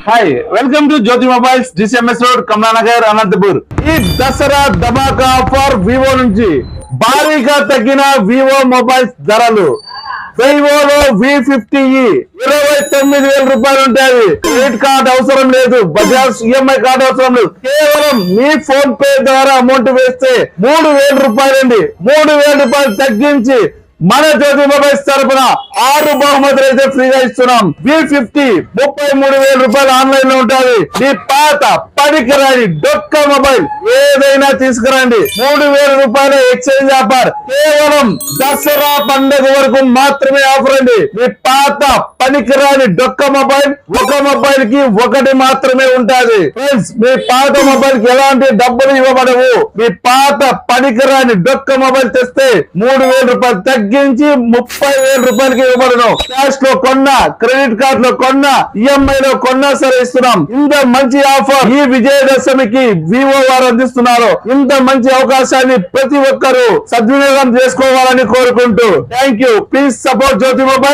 Hi welcome to Jyoti mobiles DCMS road Kamalanagar Anantapur. ఈ దసరా ధమాకా offer Vivo నుంచి భారీగా తగ్గిన వివో మొబైల్స్ ధరలు. వివోలో V50e 29,000 రూపాయలు ఉంటాయి. క్రెడిట్ కార్డ్ అవసరం లేదు, బజాజ్ ఈఎంఐ కార్డ్ అవసరం లేదు. కేవలం మీ ఫోన్ పే ద్వారా అమౌంట్ వేస్తే 3,000 రూపాయలండి. 3,000 రూపాయలు తగ్గించి మన జ్యోతి మొబైల్స్ తరపున 6 బహుమతులు అయితే ఫ్రీగా ఇస్తున్నాం. V50 33,000 రూపాయలు ఆన్లైన్ లో ఉంటుంది. మీ పాత పనికిరాని డొక్క మొబైల్ ఏదైనా తీసుకురండి. 3,000 రూపాయల ఎక్స్చేంజ్ ఆఫర్ కేవలం దసరా పండుగ వరకు మాత్రమే ఆఫర్ అండి. మీ పాత పనికిరాని డొక్క మొబైల్ ఒక మొబైల్ కి ఒకటి మాత్రమే ఉంటుంది. ఫ్రెండ్స్, మీ పాత మొబైల్ కి ఎలాంటి డబ్బులు ఇవ్వబడవు. మీ పాత పనికిరాని డొక్క మొబైల్ తెస్తే 3,000 రూపాయలు తగ్గించి 30,000 రూపాయలకి ఇవ్వబడను. క్యాష్ లో కొన్నా, క్రెడిట్ కార్డ్ లో కొన్నా, ఈఎంఐ లో కొన్నా సరే ఇస్తున్నాం. ఇంత మంచి ఆఫర్ ఈ విజయదశమికి వివో వారు అందిస్తున్నారు. ఇంత మంచి అవకాశాన్ని ప్రతి ఒక్కరూ సద్వినియోగం చేసుకోవాలని కోరుకుంటూ thank you. Please support Jyoti mobile.